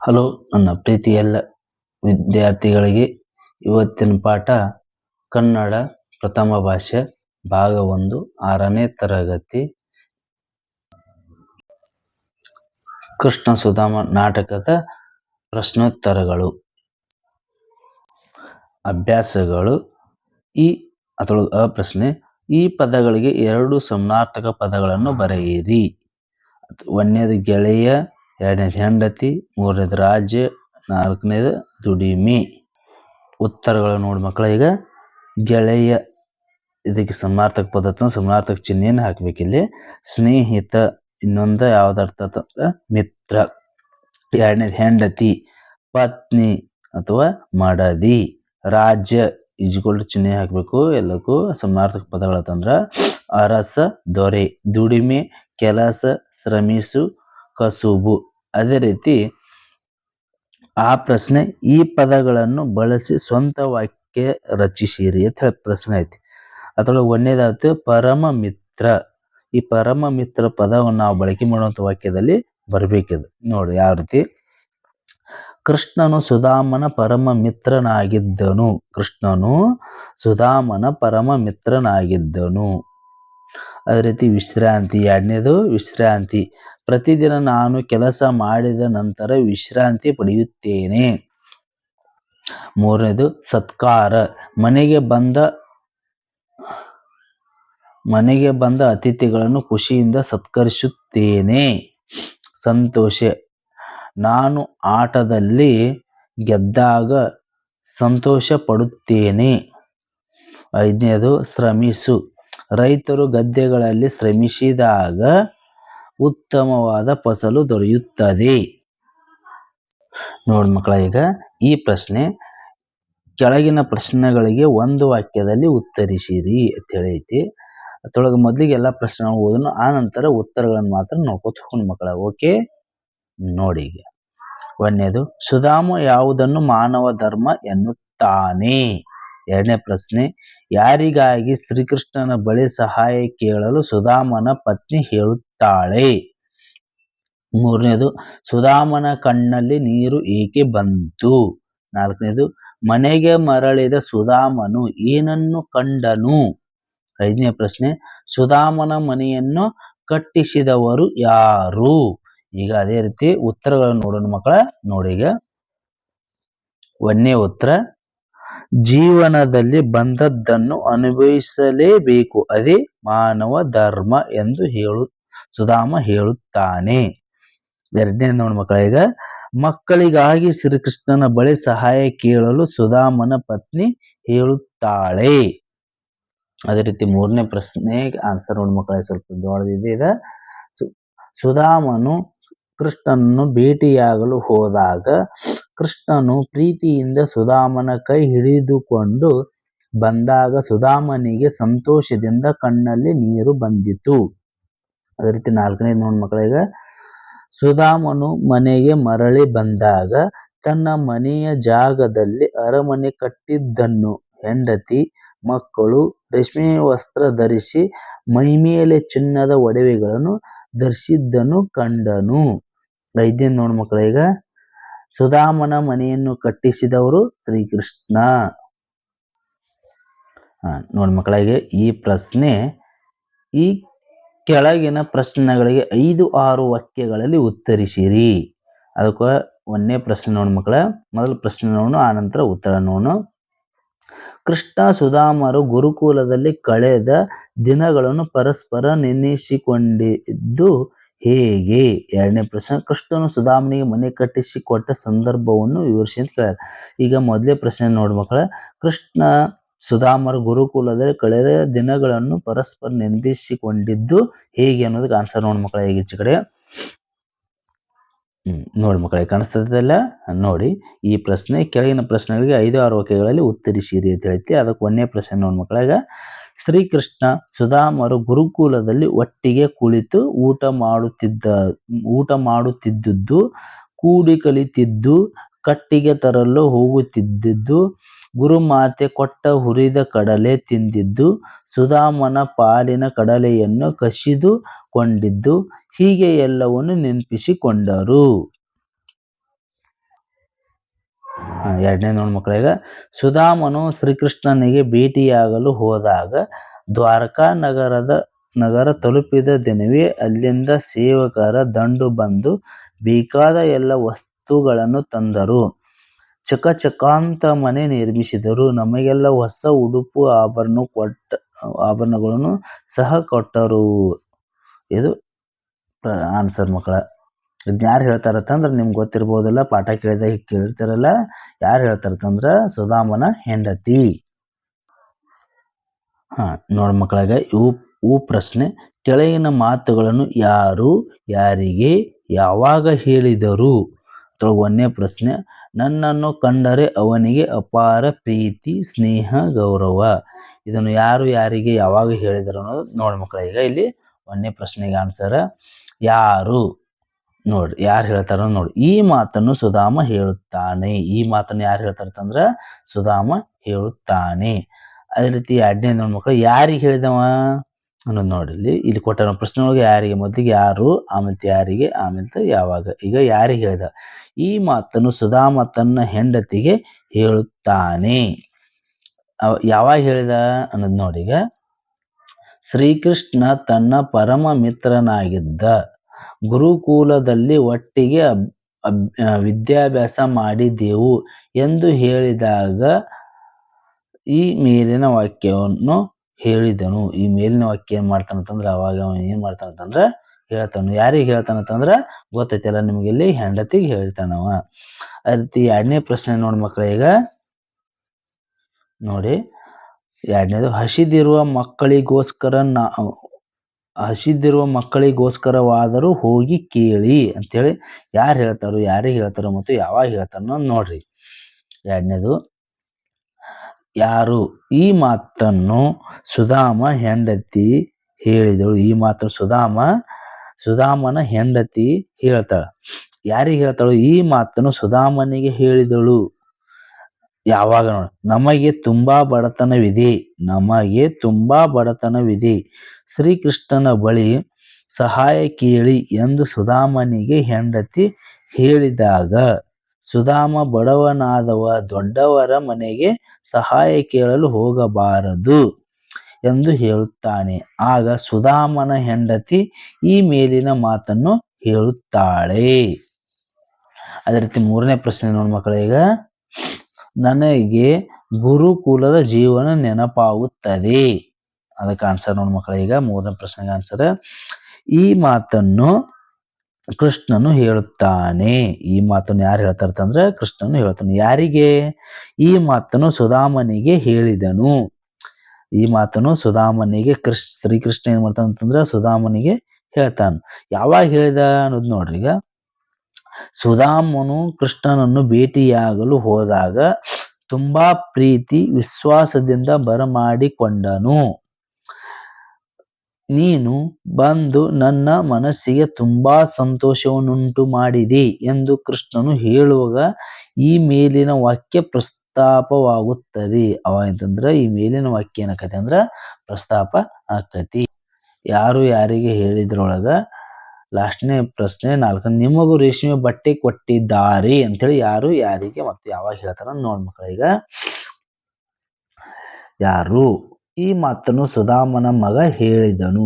Hello ನನ್ನ ಪ್ರೀತಿಯ ಎಲ್ಲ ವಿದ್ಯಾರ್ಥಿಗಳಿಗೆ ಇವತ್ತಿನ ಪಾಠ ಕನ್ನಡ ಪ್ರಥಮ ಭಾಷೆ ಭಾಗ 1 6ನೇ ತರಗತಿ ಕೃಷ್ಣ ಸುಧಾಮ ನಾಟಕದ ಪ್ರಶ್ನೋತ್ತರಗಳು. ಅಭ್ಯಾಸಗಳು. ಪ್ರಶ್ನೆ, ಈ ಪದಗಳಿಗೆ 2 ಸಮಾನಾರ್ಥಕ ಪದಗಳನ್ನು ಬರೆಯಿರಿ. 1ನೇದು ಗೆಳೆಯ, 2ನೇದು ಹೆಂಡತಿ, 3ನೇದು ರಾಜ್ಯ, 4ನೇದು ದುಡಿಮೆ. ಉತ್ತರಗಳು ನೋಡಿ ಮಕ್ಕಳ. ಈಗ ಗೆಳೆಯ ಇದಕ್ಕೆ ಸಮಾನಾರ್ಥಕ ಪದ ಸಮಾನಾರ್ಥಕ ಚಿಹ್ನೆಯನ್ನು ಹಾಕಬೇಕಿಲ್ಲಿ. ಸ್ನೇಹಿತ ಇನ್ನೊಂದು ಯಾವ್ದರ್ಥ ಅಂತಂದ್ರೆ ಮಿತ್ರ. 2ನೇದು ಹೆಂಡತಿ ಪತ್ನಿ ಅಥವಾ ಮಡದಿ. ರಾಜ್ಯ ಈಜ್ಗೊಲ್ಡ್ ಚಿಹ್ನೆ ಹಾಕಬೇಕು. ಎಲ್ಲಕ್ಕೂ ಸಮಾನಾರ್ಥಕ ಪದಗಳಂತಂದ್ರ ಅರಸ, ದೊರೆ. ದುಡಿಮೆ ಕೆಲಸ, ಶ್ರಮಿಸು, ಕಸುಬು. ಅದೇ ರೀತಿ ಆ ಪ್ರಶ್ನೆ, ಈ ಪದಗಳನ್ನು ಬಳಸಿ ಸ್ವಂತ ವಾಕ್ಯ ರಚಿಸಿರಿ ಅಂತ ಹೇಳಿ ಪ್ರಶ್ನೆ ಐತಿ. ಅದ್ರೊಳಗೆ 1ನೇದಾಯ್ತು ಪರಮ ಮಿತ್ರ. ಈ ಪರಮ ಮಿತ್ರ ಪದವನ್ನು ನಾವು ಬಳಕೆ ಮಾಡುವಂಥ ವಾಕ್ಯದಲ್ಲಿ ಬರಬೇಕಿದು. ನೋಡಿ ಯಾವ ರೀತಿ. ಕೃಷ್ಣನು ಸುಧಾಮನ ಪರಮ ಮಿತ್ರನಾಗಿದ್ದನು. ಕೃಷ್ಣನು ಸುಧಾಮನ ಪರಮ ಮಿತ್ರನಾಗಿದ್ದನು. ಅದೇ ರೀತಿ ವಿಶ್ರಾಂತಿ. 2ನೇದು ವಿಶ್ರಾಂತಿ. ಪ್ರತಿದಿನ ನಾನು ಕೆಲಸ ಮಾಡಿದ ನಂತರ ವಿಶ್ರಾಂತಿ ಪಡೆಯುತ್ತೇನೆ. 3ನೇದು ಸತ್ಕಾರ. ಮನೆಗೆ ಬಂದ ಅತಿಥಿಗಳನ್ನು ಖುಷಿಯಿಂದ ಸತ್ಕರಿಸುತ್ತೇನೆ. ಸಂತೋಷ. ನಾನು ಆಟದಲ್ಲಿ ಗೆದ್ದಾಗ ಸಂತೋಷ ಪಡುತ್ತೇನೆ. 5ನೇದು ಶ್ರಮಿಸು. ರೈತರು ಗದ್ದೆಗಳಲ್ಲಿ ಶ್ರಮಿಸಿದಾಗ ಉತ್ತಮವಾದ ಫಸಲು ದೊರೆಯುತ್ತದೆ. ನೋಡಿ ಮಕ್ಕಳ, ಈಗ ಈ ಪ್ರಶ್ನೆ ಕೆಳಗಿನ ಪ್ರಶ್ನೆಗಳಿಗೆ ಒಂದು ವಾಕ್ಯದಲ್ಲಿ ಉತ್ತರಿಸಿರಿ ಅಂತ ಹೇಳೈತಿ. ಅದ್ರೊಳಗೆ ಮೊದಲಿಗೆ ಎಲ್ಲ ಪ್ರಶ್ನೆಗಳನ್ನು ಓದೋಣ, ಆ ನಂತರ ಉತ್ತರಗಳನ್ನು ಮಾತ್ರ ನೋಡ್ಕೊತ ಹೋಗೋಣ ಮಕ್ಕಳ. ಓಕೆ, ನೋಡಿ. ಈಗ 1ನೇದು ಸುಧಾಮ ಯಾವುದನ್ನು ಮಾನವ ಧರ್ಮ ಎನ್ನುತ್ತಾನೆ. 2ನೇ ಪ್ರಶ್ನೆ, ಯಾರಿಗಾಗಿ ಶ್ರೀಕೃಷ್ಣನ ಬಳಿ ಸಹಾಯ ಕೇಳಲು ಸುಧಾಮನ ಪತ್ನಿ ಹೇಳುತ್ತಾಳೆ. 3ನೇದು ಸುಧಾಮನ ಕಣ್ಣಲ್ಲಿ ನೀರು ಏಕೆ ಬಂತು. 4ನೇದು ಮನೆಗೆ ಮರಳಿದ ಸುಧಾಮನು ಏನನ್ನು ಕಂಡನು. 5ನೇ ಪ್ರಶ್ನೆ, ಸುಧಾಮನ ಮನೆಯನ್ನು ಕಟ್ಟಿಸಿದವರು ಯಾರು. ಈಗ ಅದೇ ರೀತಿ ಉತ್ತರಗಳನ್ನು ನೋಡೋಣ ಮಕ್ಕಳ. ನೋಡಿ, ಈಗ 1ನೇ ಉತ್ತರ, ಜೀವನದಲ್ಲಿ ಬಂದದ್ದನ್ನು ಅನುಭವಿಸಲೇಬೇಕು, ಅದೇ ಮಾನವ ಧರ್ಮ ಎಂದು ಸುಧಾಮ ಹೇಳುತ್ತಾನೆ. 2ನೇ ನೋಡಿ ಮಕ್ಕಳ. ಈಗ ಮಕ್ಕಳಿಗಾಗಿ ಶ್ರೀಕೃಷ್ಣನ ಬಳಿ ಸಹಾಯ ಕೇಳಲು ಸುಧಾಮನ ಪತ್ನಿ ಹೇಳುತ್ತಾಳೆ. ಅದೇ ರೀತಿ 3ನೇ ಪ್ರಶ್ನೆಗೆ ಆನ್ಸರ್ ನೋಡಿ ಮಕ್ಕಳ, ಸ್ವಲ್ಪ ದೊಡ್ಡದಿದೆ. ಸುಧಾಮನು ಕೃಷ್ಣನನ್ನು ಭೇಟಿಯಾಗಲು ಹೋದಾಗ ಕೃಷ್ಣನು ಪ್ರೀತಿಯಿಂದ ಸುಧಾಮನ ಕೈ ಹಿಡಿದುಕೊಂಡು ಬಂದಾಗ ಸುಧಾಮನಿಗೆ ಸಂತೋಷದಿಂದ ಕಣ್ಣಲ್ಲಿ ನೀರು ಬಂದಿತು. ಅದೇ ರೀತಿ 4ನೇದು ನೋಡಿ ಮಕ್ಕಳ. ಈಗ ಸುಧಾಮನು ಮನೆಗೆ ಮರಳಿ ಬಂದಾಗ ತನ್ನ ಮನೆಯ ಜಾಗದಲ್ಲಿ ಅರಮನೆ ಕಟ್ಟಿದ್ದನ್ನು, ಹೆಂಡತಿ ಮಕ್ಕಳು ರೇಷ್ಮೆ ವಸ್ತ್ರ ಧರಿಸಿ ಮೈಮೇಲೆ ಚಿನ್ನದ ಒಡವೆಗಳನ್ನು ಧರಿಸಿದ್ದನ್ನು ಕಂಡನು. 5ನೇ ನೋಡಿ ಮಕ್ಕಳ. ಈಗ ಸುಧಾಮನ ಮನೆಯನ್ನು ಕಟ್ಟಿಸಿದವರು ಶ್ರೀಕೃಷ್ಣ. ನೋಡಿ ಮಕ್ಕಳಿಗೆ ಈ ಪ್ರಶ್ನೆ, ಈ ಕೆಳಗಿನ ಪ್ರಶ್ನೆಗಳಿಗೆ 5-6 ವಾಕ್ಯಗಳಲ್ಲಿ ಉತ್ತರಿಸಿರಿ. ಅದಕ್ಕೆ 1ನೇ ಪ್ರಶ್ನೆ ನೋಡಿ ಮಕ್ಕಳ. ಮೊದಲ ಪ್ರಶ್ನೆ ನೋಡು, ಆ ನಂತರ ಉತ್ತರ ನೋಡು. ಕೃಷ್ಣ ಸುಧಾಮರು ಗುರುಕುಲದಲ್ಲಿ ಕಳೆದ ದಿನಗಳನ್ನು ಪರಸ್ಪರ ನೆನೆಸಿಕೊಂಡಿದ್ದು ಹೇಗೆ. 2ನೇ ಪ್ರಶ್ನೆ, ಕೃಷ್ಣನು ಸುಧಾಮನಿಗೆ ಮನೆ ಕಟ್ಟಿಸಿ ಕೊಟ್ಟ ಸಂದರ್ಭವನ್ನು ವಿವರಿಸಿ ಅಂತ ಕೇಳ್ಯಾರ. ಈಗ ಮೊದಲೇ ಪ್ರಶ್ನೆ ನೋಡಿ ಮಕ್ಕಳ. ಕೃಷ್ಣ ಸುಧಾಮರು ಗುರುಕುಲದಲ್ಲಿ ಕಳೆದ ದಿನಗಳನ್ನು ಪರಸ್ಪರ ನೆನಪಿಸಿಕೊಂಡಿದ್ದು ಹೇಗೆ ಅನ್ನೋದಕ್ಕೆ ಆನ್ಸರ್ ನೋಡಿ ಮಕ್ಕಳ. ಈಗ ಈಚೆ ಕಡೆ ನೋಡಿ ಮಕ್ಕಳ, ಕಾಣಿಸ್ತದಲ್ಲ. ನೋಡಿ, ಈ ಪ್ರಶ್ನೆ ಕೆಳಗಿನ ಪ್ರಶ್ನೆಗಳಿಗೆ 5-6 ವಾಕ್ಯಗಳಲ್ಲಿ ಉತ್ತರಿಸಿರಿ ಅಂತ ಹೇಳ್ತಿ. ಅದಕ್ಕೆ 1ನೇ ಪ್ರಶ್ನೆ ನೋಡಿ ಮಕ್ಕಳ. ಈಗ ಶ್ರೀಕೃಷ್ಣ ಸುಧಾಮರು ಗುರುಕುಲದಲ್ಲಿ ಒಟ್ಟಿಗೆ ಕುಳಿತು ಊಟ ಮಾಡುತ್ತಿದ್ದುದು, ಕೂಡಿ ಕಲಿತಿದ್ದು, ಕಟ್ಟಿಗೆ ತರಲು ಹೋಗುತ್ತಿದ್ದುದು, ಗುರುಮಾತೆ ಕೊಟ್ಟ ಹುರಿದ ಕಡಲೆ ತಿಂದಿದ್ದು, ಸುಧಾಮನ ಪಾಲಿನ ಕಡಲೆಯನ್ನು ಕಸಿದುಕೊಂಡಿದ್ದು, ಹೀಗೆ ಎಲ್ಲವನ್ನು ನೆನಪಿಸಿಕೊಂಡರು. ಎರಡನೇ ನೋಡಿ ಮಕ್ಕಳೀಗ, ಸುಧಾಮನು ಶ್ರೀಕೃಷ್ಣನಿಗೆ ಭೇಟಿಯಾಗಲು ಹೋದಾಗ ದ್ವಾರಕಾ ನಗರ ತಲುಪಿದ ದಿನವೇ ಅಲ್ಲಿಂದ ಸೇವಕರ ದಂಡು ಬಂದು ಬೇಕಾದ ಎಲ್ಲ ವಸ್ತುಗಳನ್ನು ತಂದರು. ಚಕಚಕಾಂತ ಮನೆ ನಿರ್ಮಿಸಿದರು. ನಮಗೆಲ್ಲ ಹೊಸ ಉಡುಪು ಆಭರಣಗಳನ್ನು ಸಹ ಕೊಟ್ಟರು. ಇದು ಆನ್ಸರ್ ಮಕ್ಕಳ. ಇದನ್ನ ಯಾರು ಹೇಳ್ತಾರತ್ತಂದ್ರೆ ನಿಮ್ಗೆ ಗೊತ್ತಿರ್ಬೋದಲ್ಲ, ಪಾಠ ಕೇಳಿದಾಗ ಕೇಳಿರ್ತಾರಲ್ಲ. ಯಾರು ಹೇಳ್ತಾರತ್ತಂದ್ರೆ ಸುಧಾಮನ ಹೆಂಡತಿ. ನೋಡಿ ಮಕ್ಕಳಾಗ ಇವು ಪ್ರಶ್ನೆ. ಕೆಳಗಿನ ಮಾತುಗಳನ್ನು ಯಾರು ಯಾರಿಗೆ ಯಾವಾಗ ಹೇಳಿದರು? ಒಂದನೇ ಪ್ರಶ್ನೆ, ನನ್ನನ್ನು ಕಂಡರೆ ಅವನಿಗೆ ಅಪಾರ ಪ್ರೀತಿ, ಸ್ನೇಹ, ಗೌರವ. ಇದನ್ನು ಯಾರು ಯಾರಿಗೆ ಯಾವಾಗ ಹೇಳಿದರು ಅನ್ನೋದು ನೋಡಿ ಮಕ್ಕಳ. ಈಗ ಇಲ್ಲಿ ಒಂದನೇ ಪ್ರಶ್ನೆಗೆ ಆನ್ಸರ್ ಯಾರು. ನೋಡಿ ಯಾರು ಹೇಳ್ತಾರ ನೋಡಿ. ಈ ಮಾತನ್ನು ಸುಧಾಮ ಹೇಳುತ್ತಾನೆ. ಈ ಮಾತನ್ನು ಯಾರು ಹೇಳ್ತಾರಂತಂದ್ರೆ ಸುಧಾಮ ಹೇಳುತ್ತಾನೆ. ಅದೇ ರೀತಿ ಎರಡನೇ ನೋಡಿ ಮಕ್ಕಳು, ಯಾರಿಗೆ ಹೇಳಿದವ ಅನ್ನೋದು ನೋಡಿ. ಇಲ್ಲಿ ಕೊಟ್ಟ ಪ್ರಶ್ನೆ ಒಳಗೆ ಯಾರಿಗೆ, ಮೊದಲಿಗೆ ಯಾರು, ಆಮೇಲೆ ಯಾರಿಗೆ, ಆಮೇಲೆ ಯಾವಾಗ. ಈಗ ಯಾರಿಗೆ ಹೇಳಿದ? ಈ ಮಾತನ್ನು ಸುಧಾಮ ತನ್ನ ಹೆಂಡತಿಗೆ ಹೇಳುತ್ತಾನೆ. ಯಾವಾಗ ಹೇಳಿದ ಅನ್ನೋದು ನೋಡಿ. ಈಗ ಶ್ರೀಕೃಷ್ಣ ತನ್ನ ಪರಮ ಮಿತ್ರನಾಗಿದ್ದ ಗುರುಕುಲದಲ್ಲಿ ಒಟ್ಟಿಗೆ ವಿದ್ಯಾಭ್ಯಾಸ ಮಾಡಿದೆವು ಎಂದು ಹೇಳಿದಾಗ ಈ ಮೇಲಿನ ವಾಕ್ಯವನ್ನು ಹೇಳಿದನು. ಈ ಮೇಲಿನ ವಾಕ್ಯ ಏನ್ ಮಾಡ್ತಾನಂತಂದ್ರೆ ಅವಾಗ ಅವನು ಏನ್ ಮಾಡ್ತಾನಂತಂದ್ರೆ ಹೇಳ್ತಾನು. ಯಾರಿಗೆ ಹೇಳ್ತಾನಂತಂದ್ರೆ ಗೊತ್ತೈತಲ್ಲ ನಿಮ್ಗೆ, ಇಲ್ಲಿ ಹೆಂಡತಿಗೆ ಹೇಳ್ತಾನವ. ಅದೇ ರೀತಿ ಎರಡನೇ ಪ್ರಶ್ನೆ ನೋಡಿ ಮಕ್ಕಳ. ಈಗ ನೋಡಿ ಎರಡನೇದು, ಹಸಿದಿರುವ ಮಕ್ಕಳಿಗೋಸ್ಕರವಾದರೂ ಹೋಗಿ ಕೇಳಿ ಅಂತೇಳಿ ಯಾರು ಹೇಳ್ತಾರೋ, ಯಾರಿಗೆ ಹೇಳ್ತಾರೋ ಮತ್ತು ಯಾವಾಗ ಹೇಳ್ತಾರೋ ನೋಡ್ರಿ. ಎರಡನೇದು, ಯಾರು? ಈ ಮಾತನ್ನು ಸುಧಾಮ ಹೆಂಡತಿ ಹೇಳಿದಳು. ಈ ಮಾತು ಸುಧಾಮನ ಹೆಂಡತಿ ಹೇಳ್ತಾಳ. ಯಾರಿಗೆ ಹೇಳ್ತಾಳು? ಈ ಮಾತನ್ನು ಸುಧಾಮನಿಗೆ ಹೇಳಿದಳು. ಯಾವಾಗ ನೋಡಿ. ನಮಗೆ ತುಂಬಾ ಬಡತನವಿದೆ, ಶ್ರೀಕೃಷ್ಣನ ಬಳಿ ಸಹಾಯ ಕೇಳಿ ಎಂದು ಸುಧಾಮನಿಗೆ ಹೆಂಡತಿ ಹೇಳಿದಾಗ ಸುಧಾಮ ಬಡವನಾದವ ದೊಡ್ಡವರ ಮನೆಗೆ ಸಹಾಯ ಕೇಳಲು ಹೋಗಬಾರದು ಎಂದು ಹೇಳುತ್ತಾನೆ. ಆಗ ಸುಧಾಮನ ಹೆಂಡತಿ ಈ ಮೇಲಿನ ಮಾತನ್ನು ಹೇಳುತ್ತಾಳೆ. ಅದೇ ರೀತಿ ಮೂರನೇ ಪ್ರಶ್ನೆ ನೋಡಿ ಮಕ್ಕಳ. ಈಗ ನನಗೆ ಗುರುಕುಲದ ಜೀವನ ನೆನಪಾಗುತ್ತದೆ. ಅದಕ್ಕೆ ಆನ್ಸರ್ ನೋಡಿ ಮಕ್ಕಳ. ಈಗ ಮೂರನೇ ಪ್ರಶ್ನೆಗೆ ಆನ್ಸರ್, ಈ ಮಾತನ್ನು ಕೃಷ್ಣನು ಹೇಳುತ್ತಾನೆ. ಈ ಮಾತನ್ನು ಯಾರು ಹೇಳ್ತಾರಂತಂದ್ರೆ ಕೃಷ್ಣನು ಹೇಳ್ತಾನೆ. ಯಾರಿಗೆ? ಈ ಮಾತನ್ನು ಸುಧಾಮನಿಗೆ ಹೇಳಿದನು. ಈ ಮಾತನ್ನು ಸುಧಾಮನಿಗೆ ಶ್ರೀಕೃಷ್ಣ ಏನ್ ಮಾಡ್ತಾನಂತಂದ್ರೆ ಸುಧಾಮನಿಗೆ ಹೇಳ್ತಾನೆ. ಯಾವಾಗ ಹೇಳಿದ ಅನ್ನೋದು ನೋಡ್ರಿ. ಈಗ ಸುಧಾಮನು ಕೃಷ್ಣನನ್ನು ಭೇಟಿಯಾಗಲು ಹೋದಾಗ ತುಂಬಾ ಪ್ರೀತಿ ವಿಶ್ವಾಸದಿಂದ ಬರಮಾಡಿಕೊಂಡನು. ನೀನು ಬಂದು ನನ್ನ ಮನಸ್ಸಿಗೆ ತುಂಬಾ ಸಂತೋಷವನ್ನುಂಟು ಮಾಡಿದೆ ಎಂದು ಕೃಷ್ಣನು ಹೇಳುವಾಗ ಈ ಮೇಲಿನ ವಾಕ್ಯ ಪ್ರಸ್ತಾಪವಾಗುತ್ತದೆ. ಅವಾಗಂತಂದ್ರೆ ಈ ಮೇಲಿನ ವಾಕ್ಯ ಏನಾಕತಿ ಅಂದ್ರೆ ಪ್ರಸ್ತಾಪ ಆಕತಿ. ಯಾರು ಯಾರಿಗೆ ಹೇಳಿದ್ರೊಳಗ ಲಾಸ್ಟ್ನೇ ಪ್ರಶ್ನೆ 4, ನಿಮಗೂ ರೇಷ್ಮೆ ಬಟ್ಟೆ ಕೊಟ್ಟಿದ್ದಾರೆ ಅಂತೇಳಿ ಯಾರು ಯಾರಿಗೆ ಮತ್ತು ಯಾವಾಗ ಹೇಳ್ತಾರ ನೋಡ್ ಮಕ್ಕಳ. ಈಗ ಯಾರು? ಈ ಮಾತನ್ನು ಸುಧಾಮನ ಮಗ ಹೇಳಿದನು.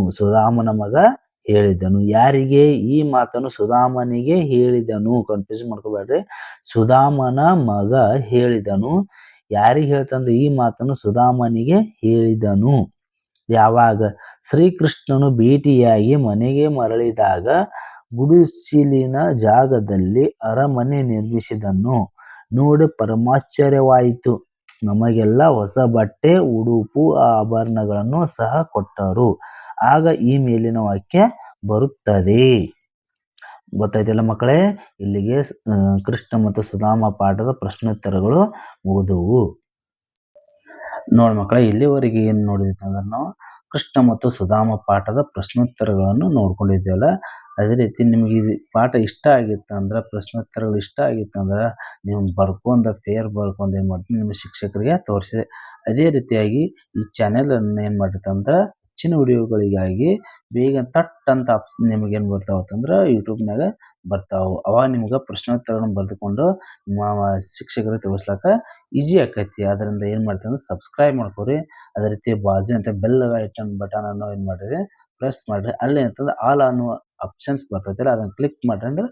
ಯಾರಿಗೆ? ಈ ಮಾತನ್ನು ಸುಧಾಮನಿಗೆ ಹೇಳಿದನು. ಕನ್ಫ್ಯೂಸ್ ಮಾಡ್ಕೋಬೇಡ್ರಿ. ಸುಧಾಮನ ಮಗ ಹೇಳಿದನು. ಯಾರಿಗೆ ಹೇಳ್ತಂದ್ರೆ ಈ ಮಾತನ್ನು ಸುಧಾಮನಿಗೆ ಹೇಳಿದನು. ಯಾವಾಗ? ಶ್ರೀಕೃಷ್ಣನು ಭೇಟಿಯಾಗಿ ಮನೆಗೆ ಮರಳಿದಾಗ ಗುಡಿಸಿಲಿನ ಜಾಗದಲ್ಲಿ ಅರಮನೆ ನಿರ್ಮಿಸಿದನು ನೋಡಿ ಪರಮಾಶ್ಚರ್ಯವಾಯಿತು. ನಮಗೆಲ್ಲ ಹೊಸ ಬಟ್ಟೆ, ಉಡುಪು, ಆಭರಣಗಳನ್ನು ಸಹ ಕೊಟ್ಟರು. ಆಗ ಈ ಮೇಲಿನ ವಾಕ್ಯ ಬರುತ್ತದೆ. ಗೊತ್ತಾಯ್ತಲ್ಲ ಮಕ್ಕಳೇ? ಇಲ್ಲಿಗೆ ಕೃಷ್ಣ ಮತ್ತು ಸುಧಾಮ ಪಾಠದ ಪ್ರಶ್ನೋತ್ತರಗಳು ಮುಗಿದವು. ನೋಡಿ ಮಕ್ಕಳೇ, ಇಲ್ಲಿವರೆಗೆ ಏನು ನೋಡಿದ್ವಿ ಅಂದ್ರೆ ನಾವು ಕೃಷ್ಣ ಮತ್ತು ಸುಧಾಮ ಪಾಠದ ಪ್ರಶ್ನೋತ್ತರಗಳನ್ನು ನೋಡ್ಕೊಂಡಿದ್ದೇವಲ್ಲ. ಅದೇ ರೀತಿ ನಿಮಗೆ ಇದು ಪಾಠ ಇಷ್ಟ ಆಗಿತ್ತು ಅಂದ್ರೆ, ಪ್ರಶ್ನೋತ್ತರಗಳು ಇಷ್ಟ ಆಗಿತ್ತು ಅಂದ್ರೆ ನೀವು ಪೇರ್ ಬರ್ಕೊಂಡು ಏನು ಮಾಡ್ತೀನಿ ನಿಮ್ಮ ಶಿಕ್ಷಕರಿಗೆ ತೋರಿಸಿದೆ. ಅದೇ ರೀತಿಯಾಗಿ ಈ ಚಾನೆಲನ್ನು ಏನು ಮಾಡಿರ್ತಂದ್ರೆ ಹೆಚ್ಚಿನ ವಿಡಿಯೋಗಳಿಗಾಗಿ ಬೇಗ ತಟ್ ಅಂತ ನಿಮಗೇನು ಬರ್ತಾವತ್ತಂದ್ರೆ ಯೂಟ್ಯೂಬ್ನಾಗ ಬರ್ತಾವೆ. ಅವಾಗ ನಿಮ್ಗೆ ಪ್ರಶ್ನೋತ್ತರಗಳನ್ನು ಬರೆದುಕೊಂಡು ಶಿಕ್ಷಕರಿಗೆ ತೋರಿಸ್ಲಾಕ ಈಜಿ ಆಕೈತಿ. ಅದರಿಂದ ಏನು ಮಾಡ್ತೀವಿ ಅಂದ್ರೆ ಸಬ್ಸ್ಕ್ರೈಬ್ ಮಾಡ್ಕೊರಿ. ಅದೇ ರೀತಿ ಬಾಜು ಅಂತ ಬೆಲ್ ಐಟನ್ ಬಟನ್ ಅನ್ನು ಏನು ಮಾಡಿರಿ ಪ್ರೆಸ್ ಮಾಡಿರಿ. ಅಲ್ಲಿ ಅಂತಂದ್ರೆ ಆಲ್ ಅನ್ನುವ ಆಪ್ಷನ್ಸ್ ಬರ್ತೈತಿಲ್ಲ ಅದನ್ನು ಕ್ಲಿಕ್ ಮಾಡ್ರಿ ಅಂದ್ರೆ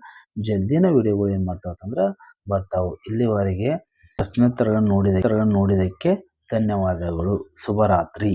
ಜಲ್ದಿನ ವಿಡಿಯೋಗಳು ಏನು ಮಾಡ್ತಾವಂದ್ರೆ ಬರ್ತಾವೆ. ಇಲ್ಲಿವರೆಗೆ ಪ್ರಶ್ನೋತ್ತರಗಳನ್ನು ನೋಡಿದ್ದಕ್ಕೆ ಧನ್ಯವಾದಗಳು. ಶುಭರಾತ್ರಿ.